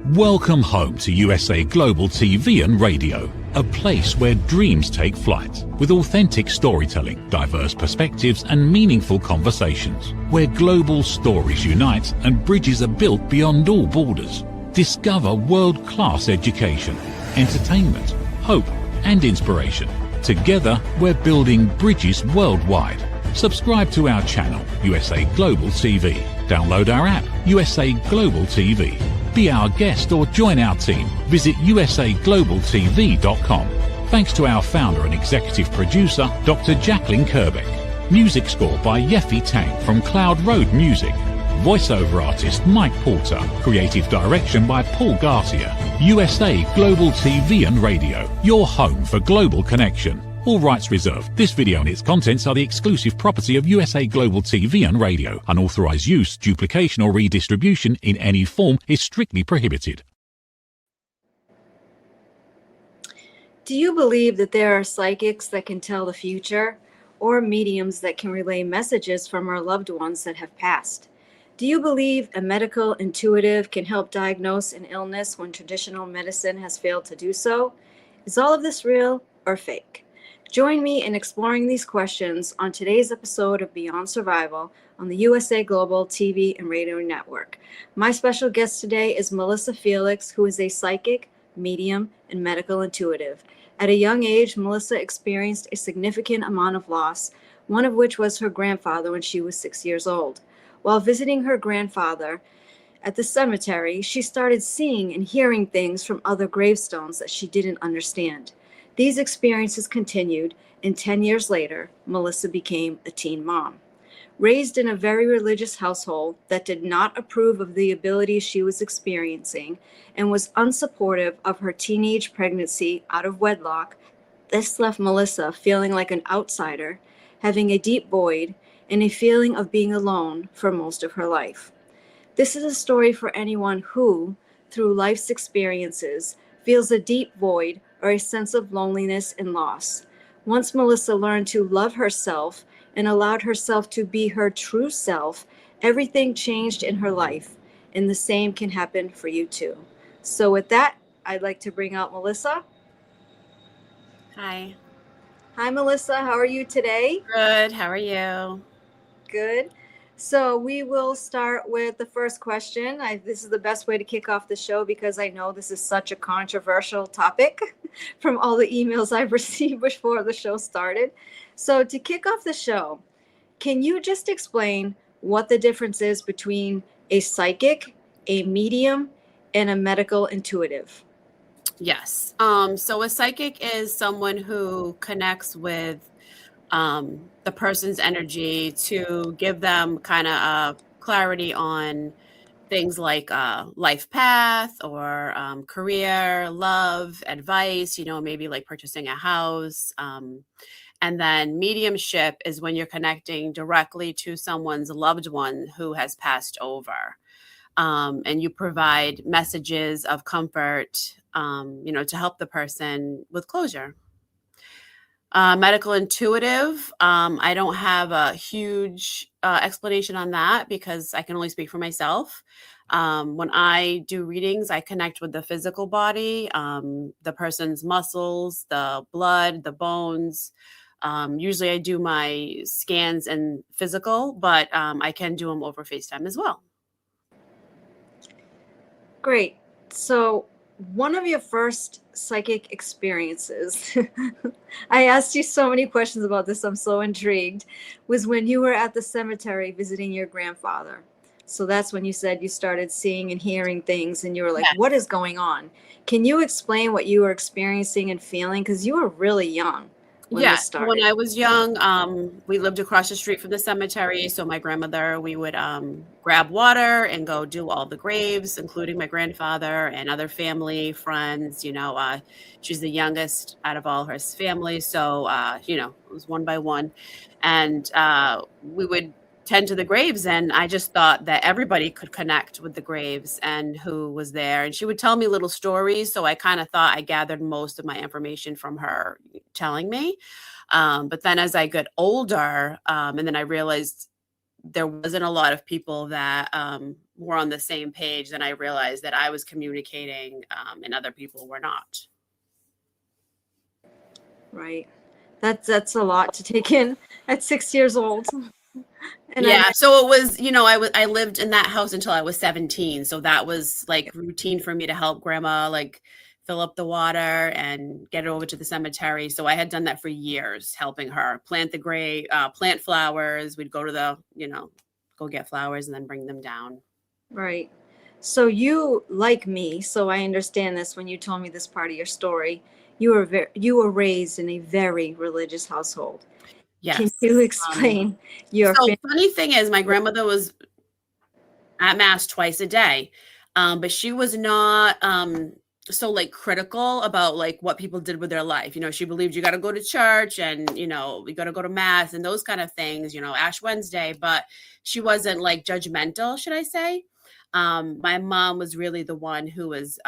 Welcome home to USA Global TV and Radio, a place where dreams take flight, with authentic storytelling, diverse perspectives and meaningful conversations, where global stories unite and bridges are built beyond all borders. Discover world-class education, entertainment, hope and inspiration. Together, we're building bridges worldwide. Subscribe to our channel, USA Global TV. Download our app, USA Global TV. Be our guest or join our team. Visit usaglobaltv.com. Thanks to our founder and executive producer, Dr. Jacqueline Kerbeck. Music score by Yeffy Tang from Cloud Road Music. Voiceover artist Mike Porter. Creative direction by Paul Garcia. USA Global TV and Radio, your home for global connection. All rights reserved. This video and its contents are the exclusive property of USA Global TV and Radio. Unauthorized use, duplication or redistribution in any form is strictly prohibited. Do you believe that there are psychics that can tell the future, or mediums that can relay messages from our loved ones that have passed? Do you believe a medical intuitive can help diagnose an illness when traditional medicine has failed to do so? Is all of this real or fake? Join me in exploring these questions on today's episode of Beyond Survival on the USA Global TV and Radio Network. My special guest today is Melissa Felix, who is a psychic, medium, and medical intuitive. At a young age, Melissa experienced a significant amount of loss, one of which was her grandfather when she was 6 years old. While visiting her grandfather at the cemetery, she started seeing and hearing things from other gravestones that she didn't understand. These experiences continued, and 10 years later, Melissa became a teen mom. Raised in a very religious household that did not approve of the abilities she was experiencing and was unsupportive of her teenage pregnancy out of wedlock, this left Melissa feeling like an outsider, having a deep void, and a feeling of being alone for most of her life. This is a story for anyone who, through life's experiences, feels a deep void or a sense of loneliness and loss. Once Melissa learned to love herself and allowed herself to be her true self, everything changed in her life, and the same can happen for you too. So with that, I'd like to bring out Melissa. Hi. Hi, Melissa. How are you today? Good. How are you? Good. So we will start with the first question. This is the best way to kick off the show because I know this is such a controversial topic from all the emails I've received before the show started. So to kick off the show, can you just explain what the difference is between a psychic, a medium, and a medical intuitive? Yes. So a psychic is someone who connects with the person's energy to give them kind of clarity on things like life path or career, love, advice, maybe like purchasing a house. And then mediumship is when you're connecting directly to someone's loved one who has passed over. And you provide messages of comfort, to help the person with closure. Medical intuitive. I don't have a huge explanation on that because I can only speak for myself. When I do readings, I connect with the physical body, the person's muscles, the blood, the bones. Usually I do my scans and physical, but I can do them over FaceTime as well. Great. So one of your first psychic experiences, I asked you so many questions about this, I'm so intrigued, was when you were at the cemetery visiting your grandfather. So that's when you said you started seeing and hearing things and you were like, yes. What is going on? Can you explain what you were experiencing and feeling? Because you were really young. When I was young, we lived across the street from the cemetery. So my grandmother, we would grab water and go do all the graves, including my grandfather and other family, friends. She's the youngest out of all her family. So, it was one by one. And we would tend to the graves. And I just thought that everybody could connect with the graves and who was there. And she would tell me little stories. So I kind of thought I gathered most of my information from her telling me. But then as I got older, and then I realized there wasn't a lot of people that were on the same page, then I realized that I was communicating and other people were not. Right. That's a lot to take in at 6 years old. And Yeah, so it was, I lived in that house until I was 17. So that was like routine for me to help grandma like fill up the water and get it over to the cemetery. So I had done that for years, helping her plant the plant flowers. We'd go to go get flowers and then bring them down. Right. So you, like me, so I understand this when you told me this part of your story, you were raised in a very religious household. Can Yes. you explain your So family? funny thing is, my grandmother was at mass twice a day, but she was not so like critical about like what people did with their life. She believed you got to go to church and we got to go to mass and those kind of things. Ash Wednesday, but she wasn't like judgmental, should I say. My mom was really the one who was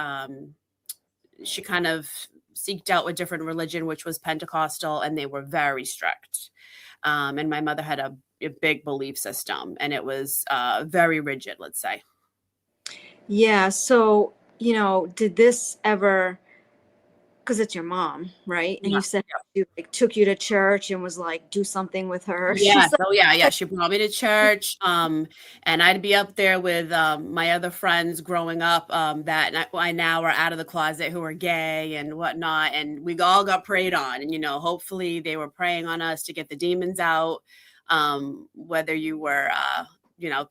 she kind of seeked out a different religion, which was Pentecostal, and they were very strict. And my mother had a big belief system, and it was very rigid, let's say. Yeah. So, did this ever, because it's your mom, right? And Yeah. you said she like took you to church and was like, do something with her. Yeah. She's like, Oh, yeah. She brought me to church. And I'd be up there with my other friends growing up that I now are out of the closet who are gay and whatnot. And we all got prayed on. And, hopefully they were praying on us to get the demons out, whether you were,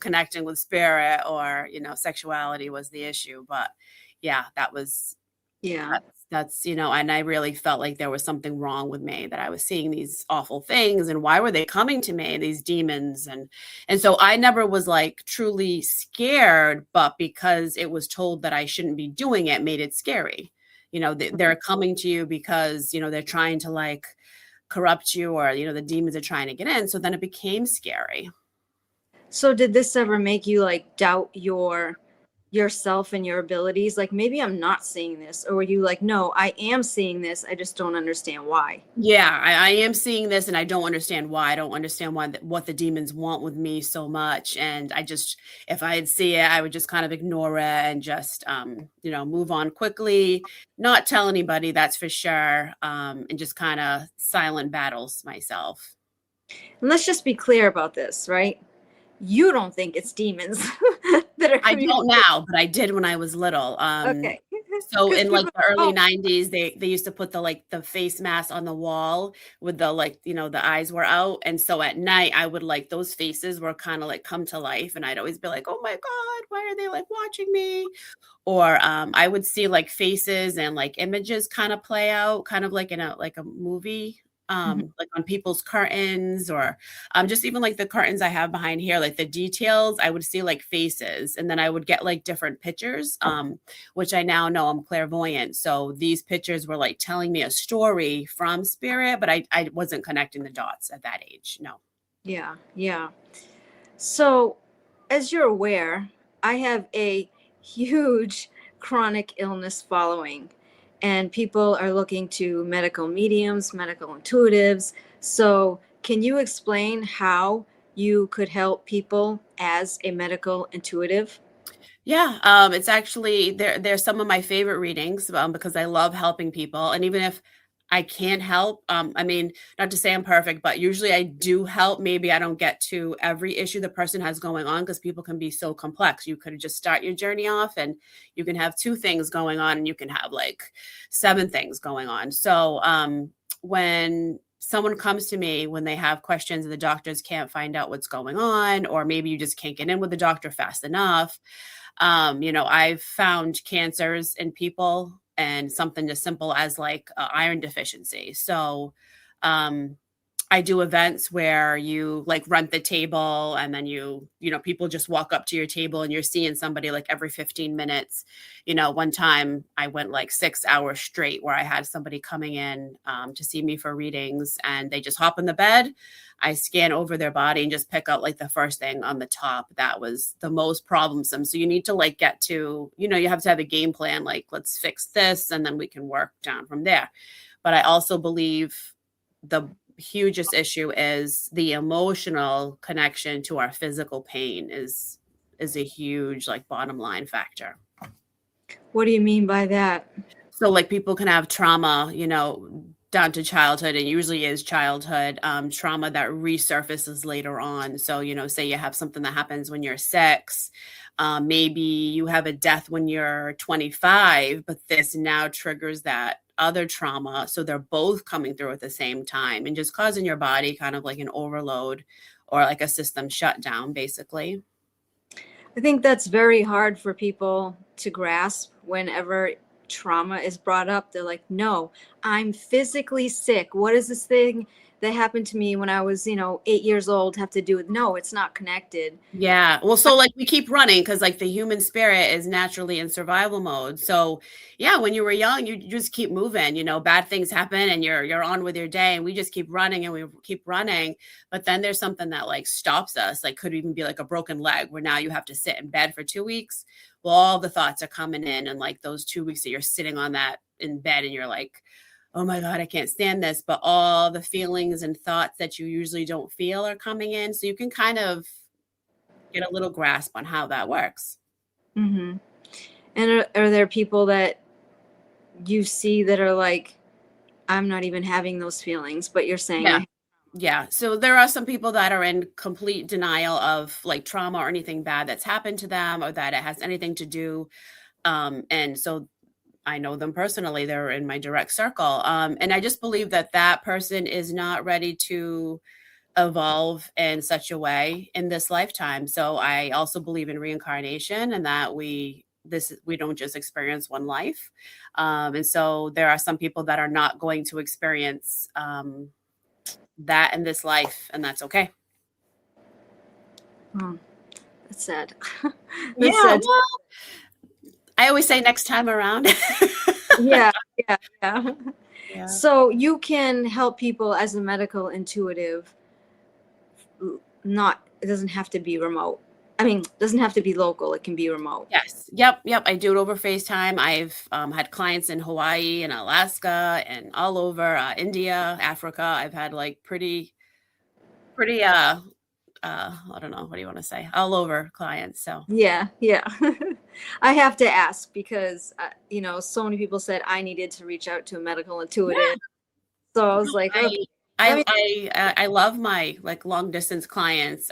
connecting with spirit or, sexuality was the issue. But yeah, that was. yeah. That's, and I really felt like there was something wrong with me, that I was seeing these awful things and why were they coming to me, these demons? And so I never was like truly scared, but because it was told that I shouldn't be doing it made it scary. They're coming to you because, they're trying to like corrupt you or, the demons are trying to get in. So then it became scary. So did this ever make you like doubt yourself and your abilities? Like, maybe I'm not seeing this, or were you like, no, I am seeing this, I just don't understand why? Yeah, I am seeing this and I don't understand why. I don't understand what the demons want with me so much. And I just, if I'd see it, I would just kind of ignore it and just, move on quickly, not tell anybody, that's for sure. And just kind of silent battles myself. And let's just be clear about this, right? You don't think it's demons that are I don't now, but I did when I was little. Okay. So in like the early 90s, they used to put the face mask on the wall with the the eyes were out. And so at night I would like those faces were kind of like come to life. And I'd always be like, oh my God, why are they like watching me? Or I would see like faces and like images kind of play out, kind of like in a movie. Like on people's curtains or just even like the curtains I have behind here, like the details, I would see like faces and then I would get like different pictures, which I now know I'm clairvoyant. So these pictures were like telling me a story from spirit, but I wasn't connecting the dots at that age. No. Yeah. Yeah. So as you're aware, I have a huge chronic illness following. And people are looking to medical mediums, medical intuitives. So can you explain how you could help people as a medical intuitive? Yeah, it's actually they're some of my favorite readings because I love helping people. And even if I can't help, I mean, not to say I'm perfect, but usually I do help. Maybe I don't get to every issue the person has going on because people can be so complex. You could just start your journey off and you can have 2 things going on and you can have like 7 things going on. So when someone comes to me when they have questions and the doctors can't find out what's going on, or maybe you just can't get in with the doctor fast enough. I've found cancers in people and something as simple as like iron deficiency. So I do events where you like rent the table and then people just walk up to your table and you're seeing somebody like every 15 minutes. One time I went like 6 hours straight where I had somebody coming in to see me for readings and they just hop in the bed. I scan over their body and just pick out like the first thing on the top that was the most problemsome. So you need to like get to, you have to have a game plan, like let's fix this and then we can work down from there. But I also believe the hugest issue is the emotional connection to our physical pain is is a huge like bottom line factor. What do you mean by that? So like people can have trauma, down to childhood, and usually is childhood trauma that resurfaces later on. So, say you have something that happens when you're 6, maybe you have a death when you're 25, but this now triggers that other trauma. So they're both coming through at the same time and just causing your body kind of like an overload or like a system shutdown, basically. I think that's very hard for people to grasp whenever trauma is brought up. They're like, no, I'm physically sick. What does this thing that happened to me when I was, 8 years old have to do with? No, it's not connected. Yeah. Well, so like we keep running because like the human spirit is naturally in survival mode. So yeah, when you were young, you just keep moving, bad things happen and you're on with your day, and we just keep running and we keep running. But then there's something that like stops us, like could even be like a broken leg where now you have to sit in bed for 2 weeks. Well, all the thoughts are coming in, and like those 2 weeks that you're sitting on that in bed and you're like, oh my God, I can't stand this. But all the feelings and thoughts that you usually don't feel are coming in. So you can kind of get a little grasp on how that works. Mm-hmm. And are there people that you see that are like, I'm not even having those feelings, but you're saying, Yeah. Yeah. So there are some people that are in complete denial of like trauma or anything bad that's happened to them or that it has anything to do. And so I know them personally. They're in my direct circle. And I just believe that that person is not ready to evolve in such a way in this lifetime. So I also believe in reincarnation and that we don't just experience one life. And so there are some people that are not going to experience that in this life, and that's okay. Oh, that's sad. That's sad. Well, I always say next time around. Yeah. So you can help people as a medical intuitive. It doesn't have to be remote. I mean, it doesn't have to be local. It can be remote. Yes. Yep. I do it over FaceTime. I've had clients in Hawaii and Alaska and all over India, Africa. I've had like pretty I don't know, what do you want to say? All over clients. So yeah. I have to ask because so many people said I needed to reach out to a medical intuitive. Yeah. So I was like, okay. I love my like long distance clients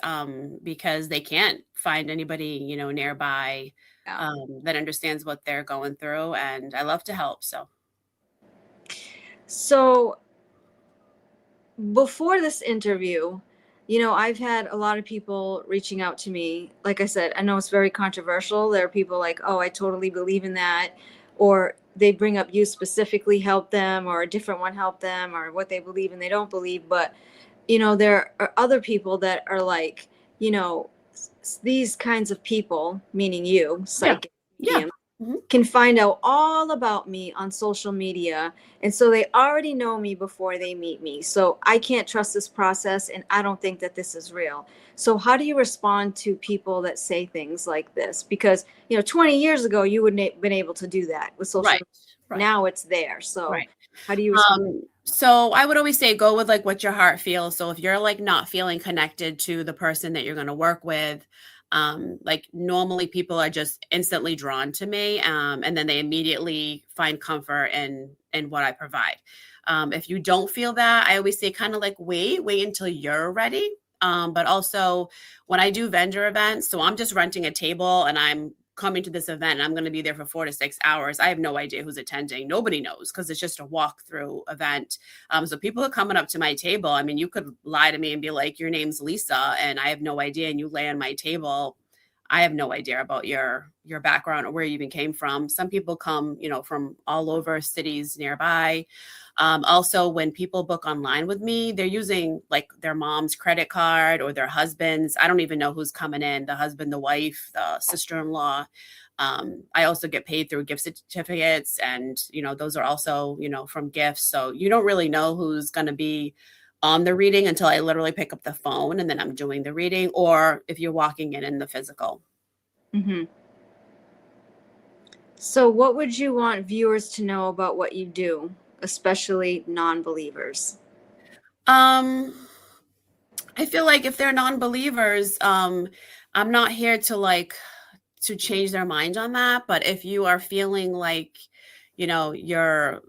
because they can't find anybody nearby that understands what they're going through, and I love to help. So before this interview, I've had a lot of people reaching out to me. Like I said, I know it's very controversial. There are people like, oh, I totally believe in that, or they bring up you specifically help them, or a different one help them, or what they believe and they don't believe. But, there are other people that are like, these kinds of people, meaning you, psychic, medium, can find out all about me on social media. And so they already know me before they meet me. So I can't trust this process, and I don't think that this is real. So how do you respond to people that say things like this? Because, 20 years ago, you wouldn't have been able to do that with social media. Right. Now it's there. So how do you respond? So I would always say go with like what your heart feels. So if you're like not feeling connected to the person that you're going to work with, like normally people are just instantly drawn to me, and then they immediately find comfort in what I provide. If you don't feel that, I always say kind of like wait until you're ready. But also when I do vendor events, so I'm just renting a table and I'm coming to this event and I'm going to be there for 4 to 6 hours. I have no idea who's attending. Nobody knows because it's just a walkthrough event. So people are coming up to my table. I mean, you could lie to me and be like, your name's Lisa, and I have no idea. And you lay on my table. I have no idea about your background or where you even came from. Some people come, from all over cities nearby. Also, when people book online with me, they're using like their mom's credit card or their husband's. I don't even know who's coming in, the husband, the wife, the sister-in-law. I also get paid through gift certificates, and, those are also, from gifts. So you don't really know who's going to be on the reading until I literally pick up the phone and then I'm doing the reading, or if you're walking in the physical. Mm-hmm. So what would you want viewers to know about what you do, especially non-believers? I feel like if they're non-believers, I'm not here to to change their mind on that, but if you are feeling like, you're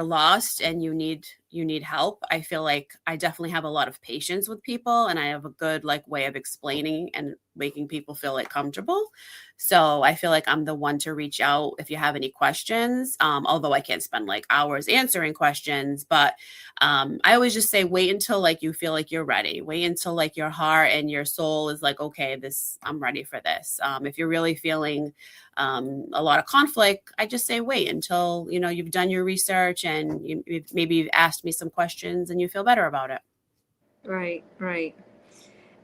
lost and you need help, I feel like I definitely have a lot of patience with people, and I have a good way of explaining and making people feel comfortable. So I feel like I'm the one to reach out if you have any questions. Although I can't spend hours answering questions, but I always just say wait until you feel like you're ready. Wait until your heart and your soul is okay, I'm ready for this. If you're really feeling a lot of conflict, I just say wait until you've done your research and maybe you've asked me some questions and you feel better about it. Right, right.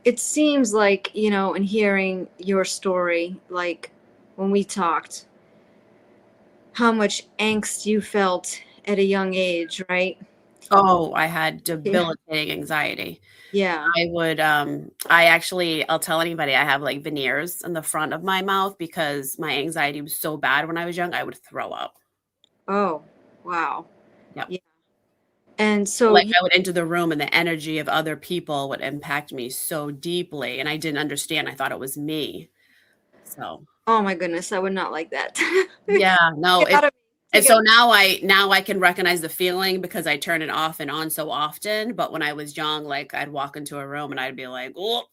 It seems like, in hearing your story, like when we talked, how much angst you felt at a young age, right? Oh, I had Yeah. debilitating anxiety. Yeah. I'll tell anybody I have veneers in the front of my mouth because my anxiety was so bad when I was young, I would throw up. Oh, wow. Yep. Yeah. And so, I would enter the room and the energy of other people would impact me so deeply, and I didn't understand. I thought it was me. So, oh my goodness, I would not like that. yeah, no, Get out of me. and Take it. so now I can recognize the feeling because I turn it off and on so often. But when I was young, I'd walk into a room and I'd be like, oh,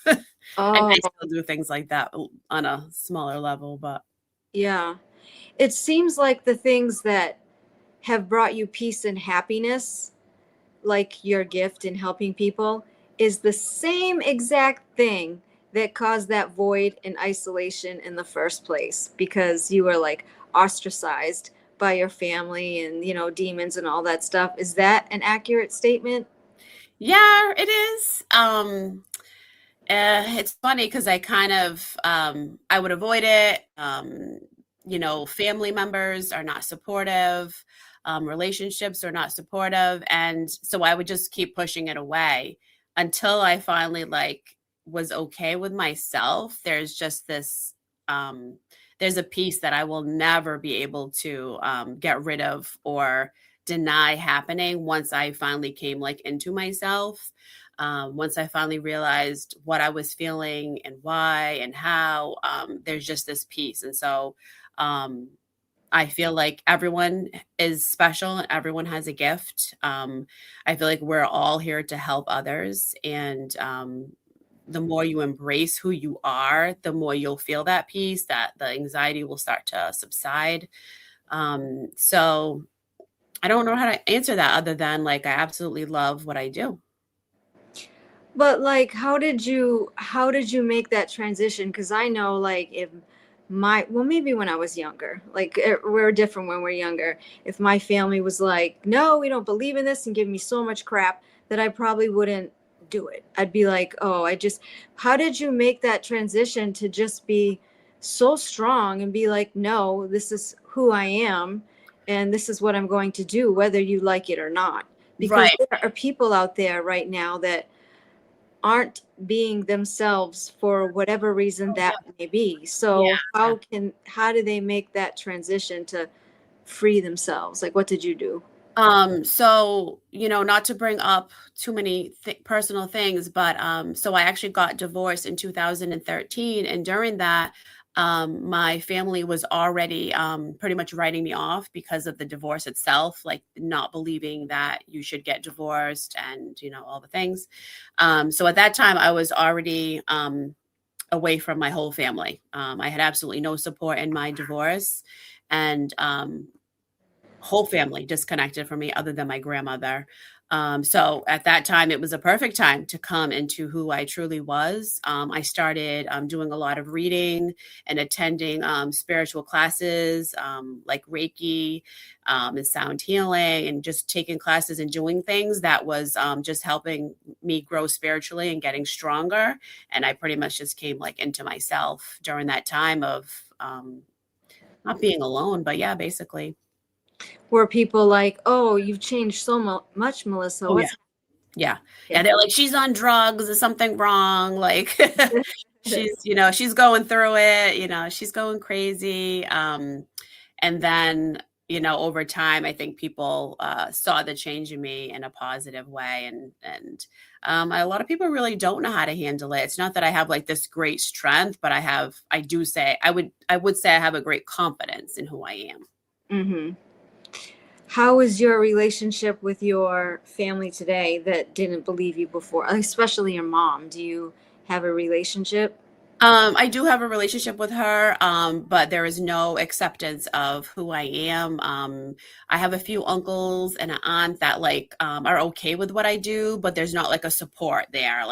and Oh, I still do things like that on a smaller level. But yeah. It seems like the things that have brought you peace and happiness, like your gift in helping people, is the same exact thing that caused that void and isolation in the first place, because you were ostracized by your family and, demons and all that stuff. Is that an accurate statement? yeah, it is. It's funny because I kind of I would avoid it. Family members are not supportive. Relationships are not supportive, and so I would just keep pushing it away until I finally was okay with myself. There's just this. There's a piece that I will never be able to get rid of or deny happening once I finally came into myself. Once I finally realized what I was feeling and why and how, there's just this piece. And so I feel like everyone is special and everyone has a gift. I feel like we're all here to help others. And the more you embrace who you are, the more you'll feel that peace, that the anxiety will start to subside. So I don't know how to answer that other than I absolutely love what I do. But how did you make that transition? Because I know if well, maybe when I was younger, we're different when we're younger. If my family was like, no, we don't believe in this, and give me so much crap, that I probably wouldn't do it. I'd be like, oh, how did you make that transition to just be so strong and be like, no, this is who I am and this is what I'm going to do, whether you like it or not? Because Right. there are people out there right now that aren't being themselves for whatever reason that may be. So Yeah. how do they make that transition to free themselves? What did you do? So, not to bring up too many personal things, but so I actually got divorced in 2013, and during that, my family was already pretty much writing me off because of the divorce itself, not believing that you should get divorced and all the things. So at that time, I was already away from my whole family. I had absolutely no support in my divorce, and whole family disconnected from me other than my grandmother. So at that time, it was a perfect time to come into who I truly was. I started doing a lot of reading and attending spiritual classes like Reiki and sound healing, and just taking classes and doing things that was just helping me grow spiritually and getting stronger. And I pretty much just came into myself during that time of not being alone, but yeah, basically. Were people like, oh, you've changed so much, Melissa? Oh, yeah. What's Yeah. Yeah, happening? they're like, "She's on drugs. There's something wrong." She's going through it, she's going crazy. And then, over time, I think people saw the change in me in a positive way. And a lot of people really don't know how to handle it. It's not that I have like this great strength, but I would say I have a great confidence in who I am. Mm-hmm. How is your relationship with your family today that didn't believe you before, especially your mom? Do you have a relationship? I do have a relationship with her, but there is no acceptance of who I am. I have a few uncles and an aunt that are okay with what I do, but there's not like a support there.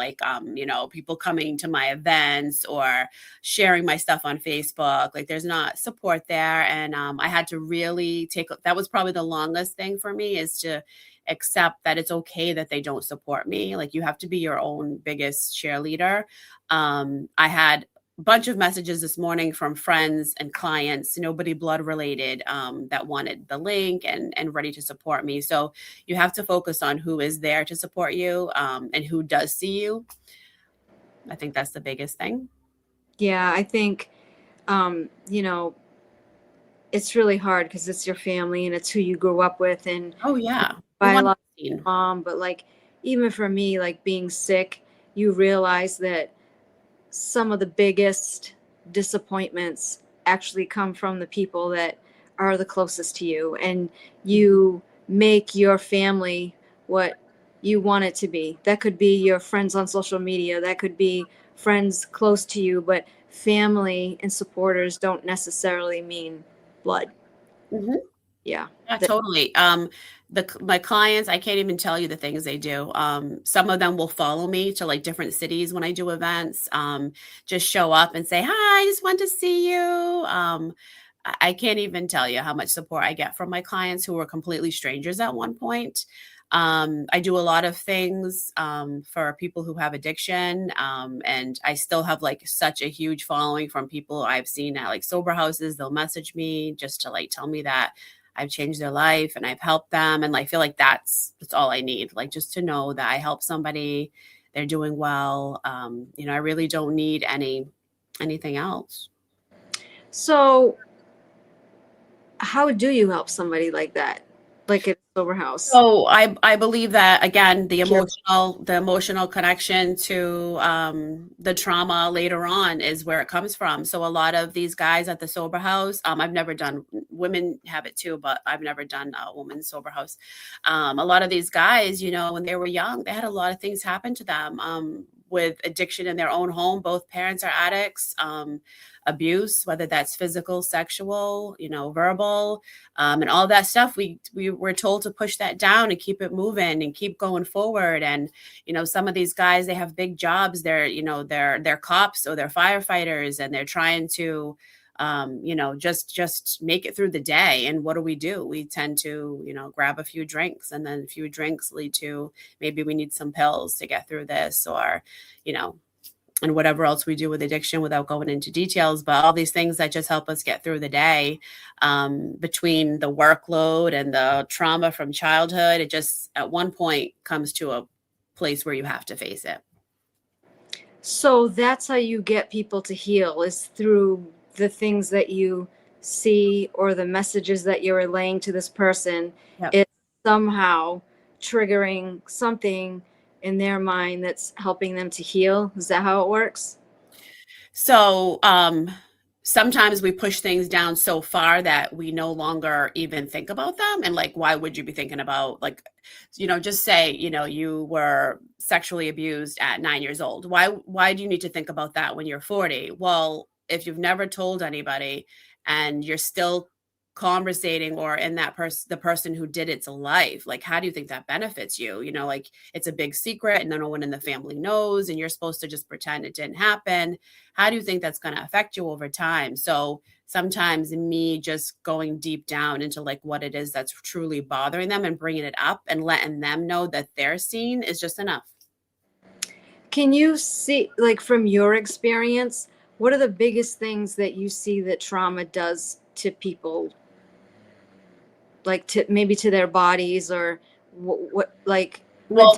People coming to my events or sharing my stuff on Facebook. Like there's not support there. And I had to really that was probably the longest thing for me, is to accept that it's okay that they don't support me. Like you have to be your own biggest cheerleader. I had a bunch of messages this morning from friends and clients, nobody blood related, that wanted the link and ready to support me. So you have to focus on who is there to support you, and who does see you. I think that's the biggest thing. Yeah, I think, it's really hard because it's your family and it's who you grew up with, and Oh yeah. biological mom. But like, even for me, like being sick, you realize that some of the biggest disappointments actually come from the people that are the closest to you, and you make your family what you want it to be. That could be your friends on social media, that could be friends close to you, but family and supporters don't necessarily mean blood. Mhm. Yeah. Yeah, totally. My clients, I can't even tell you the things they do. Some of them will follow me to like different cities when I do events. Just show up and say, "Hi, I just want to see you." I can't even tell you how much support I get from my clients who were completely strangers at one point. I do a lot of things for people who have addiction, and I still have like such a huge following from people I've seen at like sober houses. They'll message me just to like tell me that I've changed their life and I've helped them, and I feel like that's all I need, like just to know that I help somebody, they're doing well. I really don't need anything else. So how do you help somebody like that, like at a sober house? So I believe that, again, the emotional connection to the trauma later on is where it comes from. So a lot of these guys at the sober house, I've never done, women have it too, but I've never done a woman's sober house. A lot of these guys, when they were young, they had a lot of things happen to them, with addiction in their own home. Both parents are addicts. Abuse, whether that's physical, sexual, verbal, and all that stuff. We were told to push that down and keep it moving and keep going forward. And some of these guys, they have big jobs. They're cops or they're firefighters, and they're trying to just make it through the day. And what do? We tend to, grab a few drinks, and then a few drinks lead to maybe we need some pills to get through this, or, and whatever else we do with addiction without going into details. But all these things that just help us get through the day, between the workload and the trauma from childhood, it just at one point comes to a place where you have to face it. So that's how you get people to heal, is through the things that you see or the messages that you're relaying to this person. Yep. It's somehow triggering something in their mind that's helping them to heal. Is that how it works? So sometimes we push things down so far that we no longer even think about them. And like, why would you be thinking about, like, just say, you were sexually abused at 9 years old. Why do you need to think about that when you're 40? Well, if you've never told anybody and you're still conversating or in the person who did it's life, like, how do you think that benefits you? Like, it's a big secret and no one in the family knows, and you're supposed to just pretend it didn't happen. How do you think that's going to affect you over time? So sometimes me just going deep down into like what it is that's truly bothering them and bringing it up and letting them know that they're seen is just enough. Can you see, like, from your experience, what are the biggest things that you see that trauma does to people, like maybe to their bodies, or what like? Well,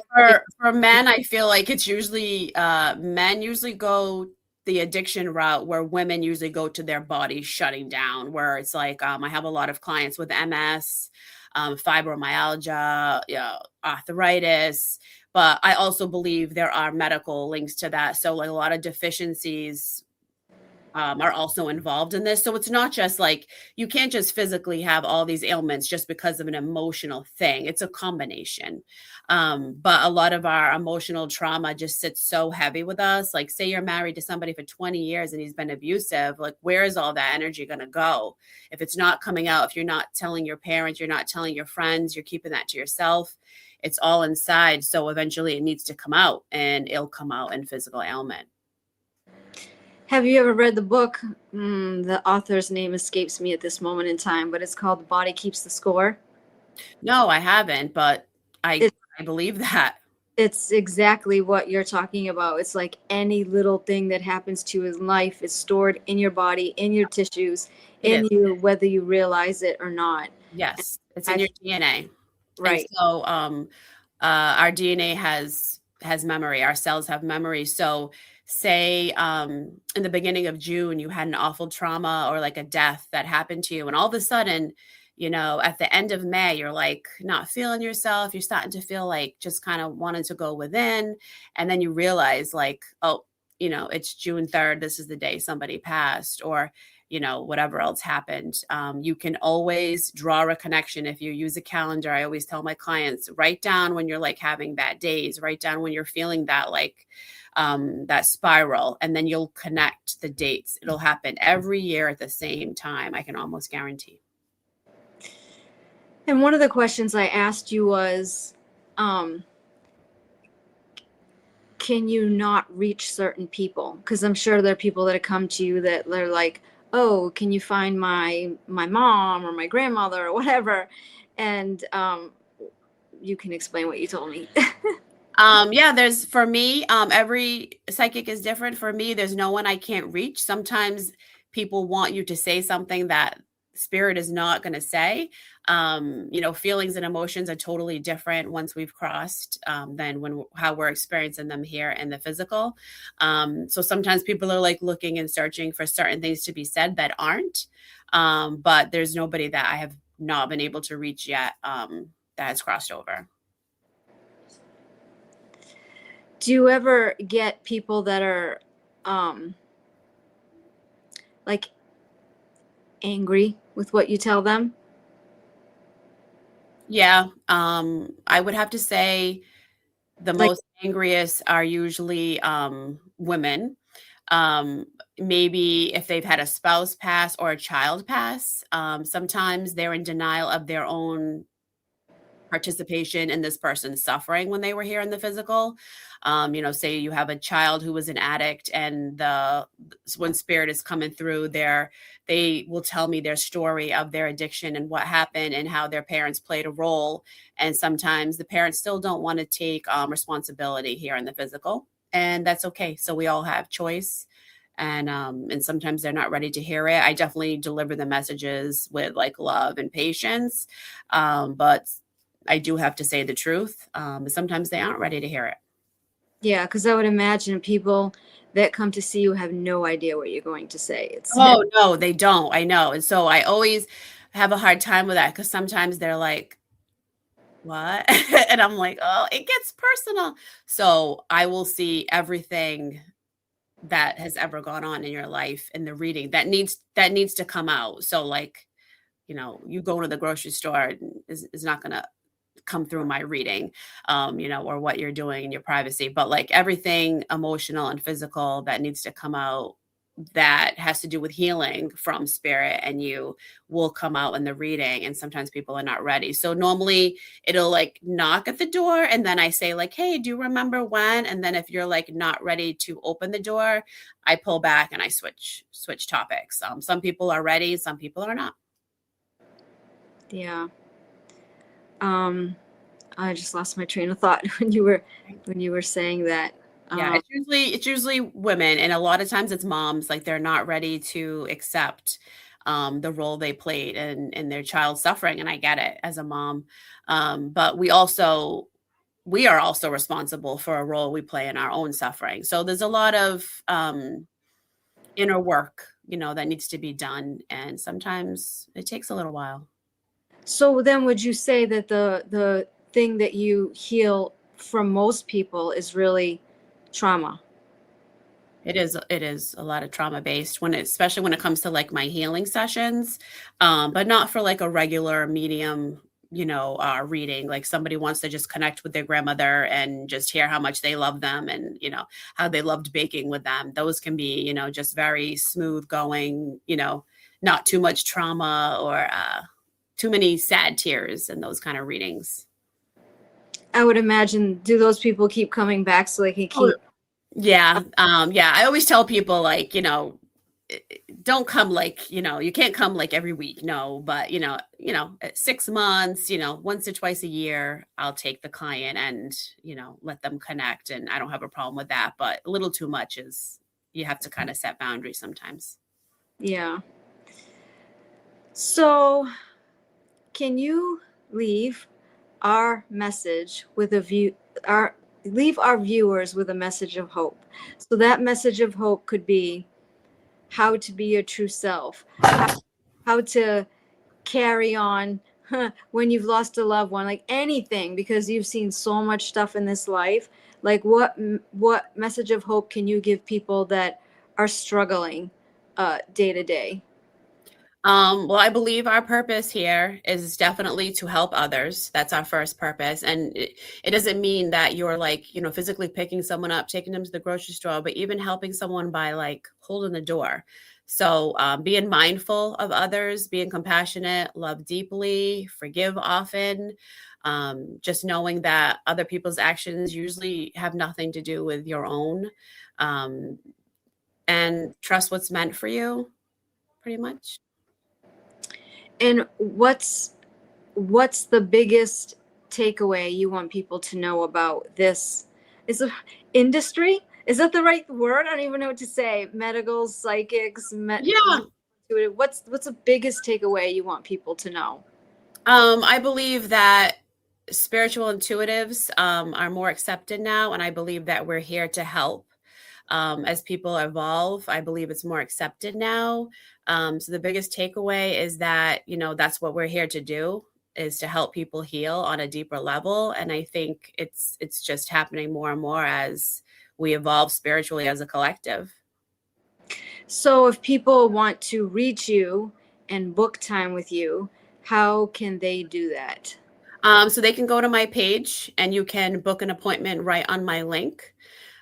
for men, I feel like it's usually men usually go the addiction route where women usually go to their body shutting down, where it's like, I have a lot of clients with MS, fibromyalgia, arthritis, but I also believe there are medical links to that. So like a lot of deficiencies are also involved in this. So it's not just like, you can't just physically have all these ailments just because of an emotional thing. It's a combination. But a lot of our emotional trauma just sits so heavy with us. Like, say you're married to somebody for 20 years and he's been abusive, like, where is all that energy going to go? If it's not coming out, if you're not telling your parents, you're not telling your friends, you're keeping that to yourself, it's all inside. So eventually it needs to come out, and it'll come out in physical ailment. Have you ever read the book? The author's name escapes me at this moment in time, but it's called The Body Keeps the Score. No, I haven't, but I believe that. It's exactly what you're talking about. It's like any little thing that happens to you in life is stored in your body, in your tissues, in you, whether you realize it or not. Yes, it's in your DNA. Right. And so our DNA has memory. Our cells have memory. So say in the beginning of June, you had an awful trauma or like a death that happened to you, and all of a sudden, at the end of May, you're like not feeling yourself. You're starting to feel like just kind of wanting to go within. And then you realize like, oh, it's June 3rd. This is the day somebody passed, or, whatever else happened. You can always draw a connection if you use a calendar. I always tell my clients, write down when you're like having bad days, write down when you're feeling that like that spiral, and then you'll connect the dates. It'll happen every year at the same time. I can almost guarantee. And one of the questions I asked you was, can you not reach certain people? Because I'm sure there are people that have come to you that they're like, oh, can you find my mom or my grandmother or whatever? And you can explain what you told me. There's, for me, every psychic is different. For me, there's no one I can't reach. Sometimes people want you to say something that spirit is not going to say. Feelings and emotions are totally different once we've crossed than how we're experiencing them here in the physical. So sometimes people are like looking and searching for certain things to be said that aren't. But there's nobody that I have not been able to reach yet that has crossed over. Do you ever get people that are like angry with what you tell them? Yeah. I would have to say the most angriest are usually women. Maybe if they've had a spouse pass or a child pass, sometimes they're in denial of their own participation in this person's suffering when they were here in the physical. Say you have a child who was an addict, and when spirit is coming through there, they will tell me their story of their addiction and what happened and how their parents played a role. And sometimes the parents still don't want to take responsibility here in the physical, and that's okay. So we all have choice. And sometimes they're not ready to hear it. I definitely deliver the messages with like love and patience. But I do have to say the truth. Sometimes they aren't ready to hear it. Yeah, because I would imagine people that come to see you have no idea what you're going to say. Oh, no, they don't. I know. And so I always have a hard time with that, because sometimes they're like, what? And I'm like, oh, it gets personal. So I will see everything that has ever gone on in your life in the reading that needs to come out. So like, you go to the grocery store is not going to come through my reading, or what you're doing in your privacy, but like everything emotional and physical that needs to come out that has to do with healing from spirit and you will come out in the reading. And sometimes people are not ready. So normally it'll like knock at the door, and then I say like, hey, do you remember when? And then if you're like not ready to open the door, I pull back and I switch topics. Some people are ready, some people are not. Yeah. I just lost my train of thought when you were saying that. Yeah, it's usually women, and a lot of times it's moms. Like they're not ready to accept the role they played in their child's suffering, and I get it as a mom. But we are also responsible for a role we play in our own suffering. So there's a lot of inner work, that needs to be done. And sometimes it takes a little while. So then would you say that the thing that you heal from most people is really trauma? It is a lot of trauma based especially when it comes to like my healing sessions, but not for like a regular medium, reading. Like somebody wants to just connect with their grandmother and just hear how much they love them and, how they loved baking with them. Those can be, just very smooth going, not too much trauma or too many sad tears in those kind of readings. I would imagine, do those people keep coming back so they can keep? Yeah. Yeah. I always tell people like, don't come like, you can't come like every week. No, but at 6 months, once or twice a year, I'll take the client and, let them connect. And I don't have a problem with that, but a little too much is you have to kind of set boundaries sometimes. Yeah. So can you leave our message with a view, leave our viewers with a message of hope? So that message of hope could be how to be your true self, how to carry on when you've lost a loved one, like anything, because you've seen so much stuff in this life. Like what message of hope can you give people that are struggling day to day? Well, I believe our purpose here is definitely to help others. That's our first purpose. And it doesn't mean that you're like, physically picking someone up, taking them to the grocery store, but even helping someone by like holding the door. So being mindful of others, being compassionate, love deeply, forgive often, just knowing that other people's actions usually have nothing to do with your own, um, and trust what's meant for you, pretty much. And what's the biggest takeaway you want people to know about this is a industry? Is that the right word? I don't even know what to say. Medical, psychics, Yeah. what's the biggest takeaway you want people to know? I believe that spiritual intuitives are more accepted now, and I believe that we're here to help. As people evolve, I believe it's more accepted now. So the biggest takeaway is that, that's what we're here to do, is to help people heal on a deeper level. And I think it's just happening more and more as we evolve spiritually as a collective. So if people want to reach you and book time with you, how can they do that? So they can go to my page and you can book an appointment right on my link.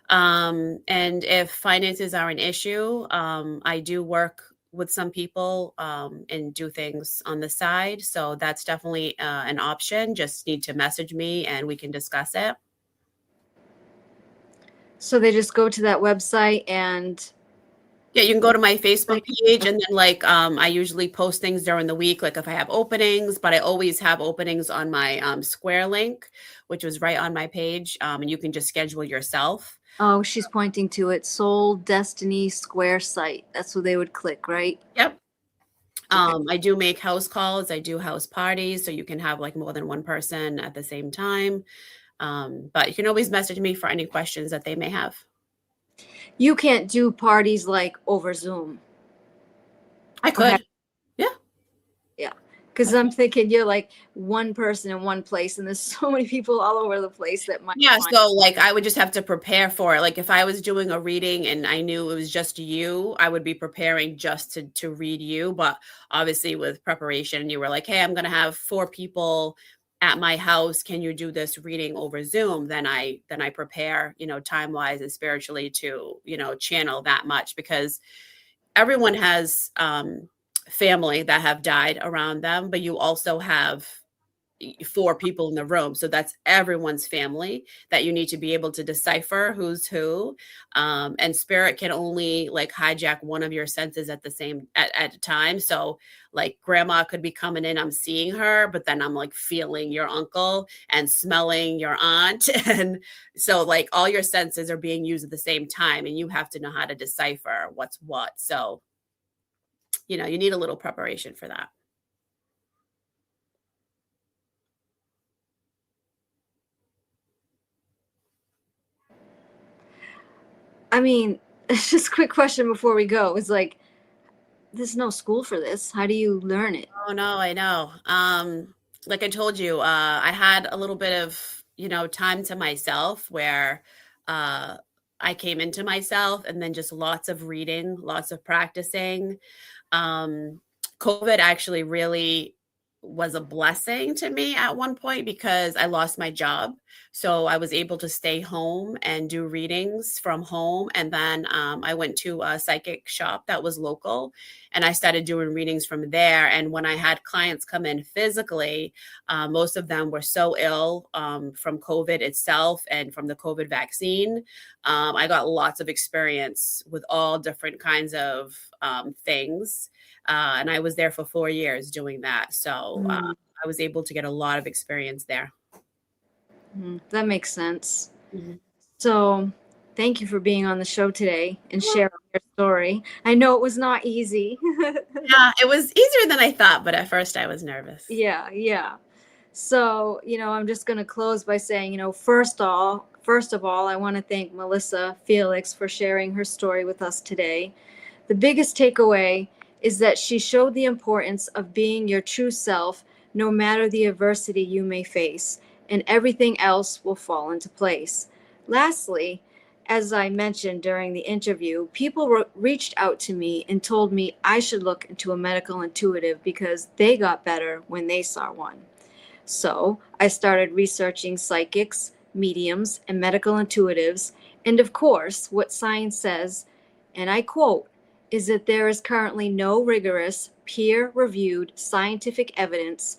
And if finances are an issue, I do work with some people and do things on the side. So that's definitely an option. Just need to message me and we can discuss it. So they just go to that website and Yeah, you can go to my Facebook page and then like I usually post things during the week, like if I have openings, but I always have openings on my Square link, which was right on my page. And you can just schedule yourself. oh, she's pointing to it. Soul Destiny Square site. That's what they would click, right? Yep. Okay. I do make house calls. I do house parties, so you can have like more than one person at the same time. But you can always message me for any questions that they may have. You can't do parties like over Zoom. I could. Yeah. Yeah. Because I'm thinking you're like one person in one place, and there's so many people all over the place that might Yeah. find. So like I would just have to prepare for it. Like if I was doing a reading and I knew it was just you, I would be preparing just to read you. But obviously with preparation, you were like, hey, I'm gonna have 4 people at my house. Can you do this reading over Zoom? Then I prepare, time wise and spiritually to, channel that much because everyone has family that have died around them, but you also have 4 people in the room. So that's everyone's family that you need to be able to decipher who's who. And spirit can only like hijack one of your senses at the same at a time. So like grandma could be coming in, I'm seeing her, but then I'm like feeling your uncle and smelling your aunt. And so like all your senses are being used at the same time and you have to know how to decipher what's what. So you need a little preparation for that. I mean, just a quick question before we go. It's like, there's no school for this. How do you learn it? Oh no, I know. Like I told you, I had a little bit of, time to myself where uh, I came into myself and then just lots of reading, lots of practicing. Um, COVID actually really was a blessing to me at one point because I lost my job. So I was able to stay home and do readings from home. And then I went to a psychic shop that was local and I started doing readings from there. And when I had clients come in physically, most of them were so ill from COVID itself and from the COVID vaccine. I got lots of experience with all different kinds of things. And I was there for 4 years doing that. So I was able to get a lot of experience there. That makes sense. Mhm. So thank you for being on the show today and sharing your story. I know it was not easy. Yeah, it was easier than I thought, but at first I was nervous. Yeah. So, I'm just going to close by saying, first of all, I want to thank Melissa Felix for sharing her story with us today. The biggest takeaway is that she showed the importance of being your true self, no matter the adversity you may face, and everything else will fall into place. Lastly, as I mentioned during the interview, people reached out to me and told me I should look into a medical intuitive because they got better when they saw one. So I started researching psychics, mediums, and medical intuitives, and of course, what science says, and I quote, is that there is currently no rigorous, peer-reviewed scientific evidence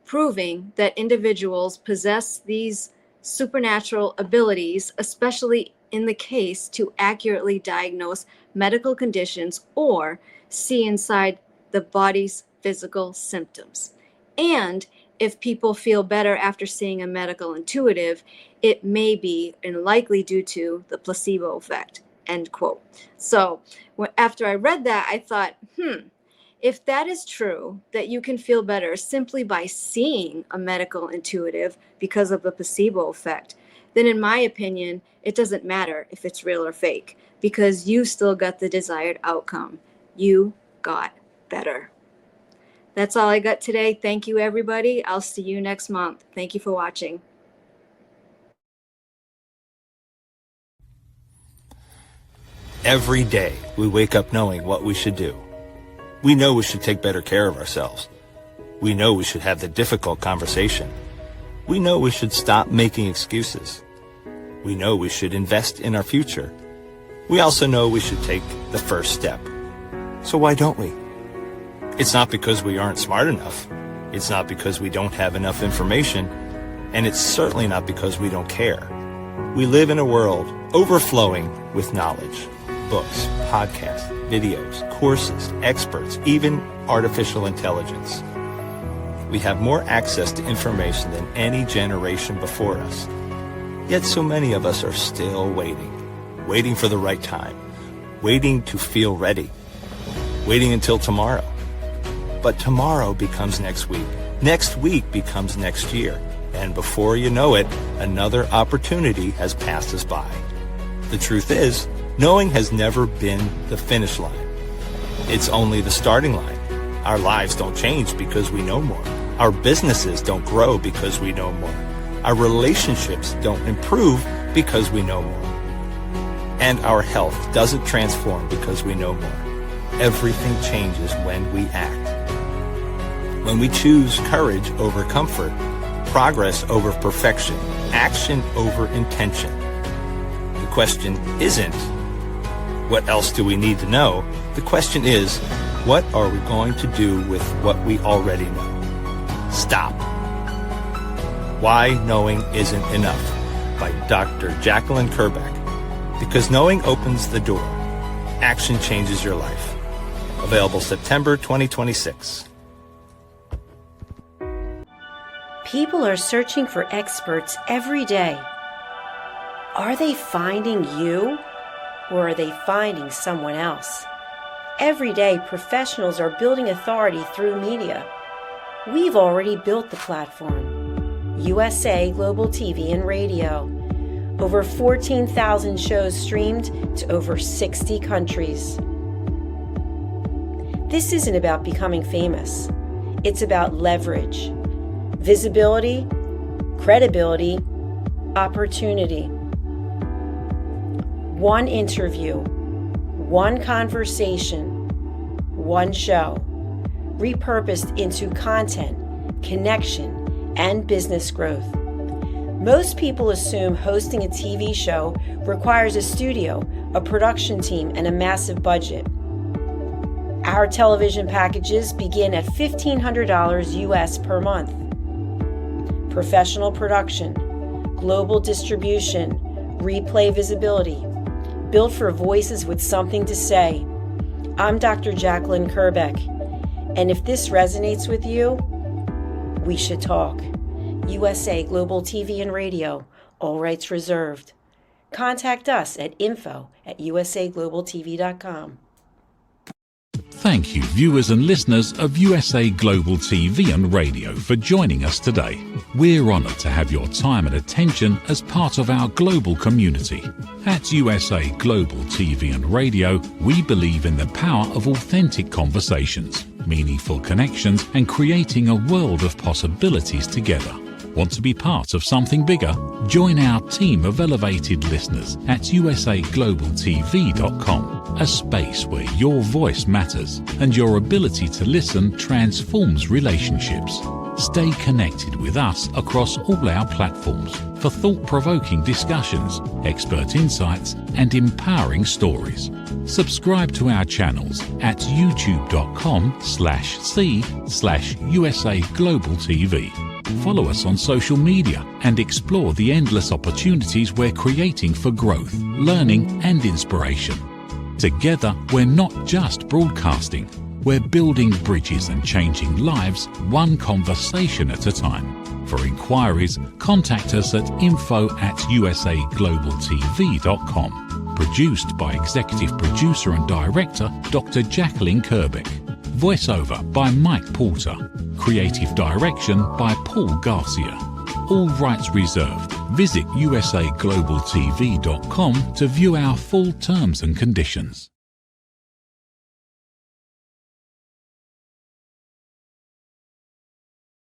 proving that individuals possess these supernatural abilities, especially in the case to accurately diagnose medical conditions or see inside the body's physical symptoms. And if people feel better after seeing a medical intuitive, it may be and likely due to the placebo effect, end quote. So after I read that, I thought, if that is true, that you can feel better simply by seeing a medical intuitive because of the placebo effect, then in my opinion, it doesn't matter if it's real or fake because you still got the desired outcome. You got better. That's all I got today. Thank you, everybody. I'll see you next month. Thank you for watching. Every day, we wake up knowing what we should do. We know we should take better care of ourselves. We know we should have the difficult conversation. We know we should stop making excuses. We know we should invest in our future. We also know we should take the first step. So why don't we? It's not because we aren't smart enough. It's not because we don't have enough information. And it's certainly not because we don't care. We live in a world overflowing with knowledge. Books, podcasts, videos, courses, experts, even artificial intelligence. We have more access to information than any generation before us. Yet so many of us are still waiting for the right time, waiting to feel ready, waiting until tomorrow. But tomorrow becomes next week becomes next year, and before you know it, another opportunity has passed us by. The truth is, knowing has never been the finish line. It's only the starting line. Our lives don't change because we know more. Our businesses don't grow because we know more. Our relationships don't improve because we know more. And our health doesn't transform because we know more. Everything changes when we act. When we choose courage over comfort, progress over perfection, action over intention. The question isn't, what else do we need to know? The question is, what are we going to do with what we already know? Stop. Why Knowing Isn't Enough by Dr. Jacqueline Kerbeck. Because knowing opens the door. Action changes your life. Available September 2026. People are searching for experts every day. Are they finding you, or are they finding someone else? Every day, professionals are building authority through media. We've already built the platform. USA Global TV and Radio. Over 14,000 shows streamed to over 60 countries. This isn't about becoming famous. It's about leverage, visibility, credibility, opportunity. One interview, one conversation, one show, repurposed into content, connection, and business growth. Most people assume hosting a TV show requires a studio, a production team, and a massive budget. Our television packages begin at $1,500 US per month. Professional production, global distribution, replay visibility, built for voices with something to say. I'm Dr. Jacqueline Kerbeck, and if this resonates with you, we should talk. USA Global TV and Radio, all rights reserved. Contact us at info@usaglobaltv.com. Thank you, viewers and listeners of USA Global TV and Radio, for joining us today. We're honoured to have your time and attention as part of our global community. At USA Global TV and Radio, we believe in the power of authentic conversations, meaningful connections, and creating a world of possibilities together. Want to be part of something bigger? Join our team of elevated listeners at usaglobaltv.com, a space where your voice matters and your ability to listen transforms relationships. Stay connected with us across all our platforms for thought-provoking discussions, expert insights, and empowering stories. Subscribe to our channels at youtube.com/c/USAGlobalTV. Follow us on social media and explore the endless opportunities we're creating for growth, learning, and inspiration. Together, we're not just broadcasting, we're building bridges and changing lives one conversation at a time. For inquiries, contact us at info@usaglobaltv.com. Produced by Executive Producer and Director Dr. Jacqueline Kerbeck. Voiceover by Mike Porter. Creative direction by Paul Garcia. All rights reserved. Visit usaglobaltv.com to view our full terms and conditions.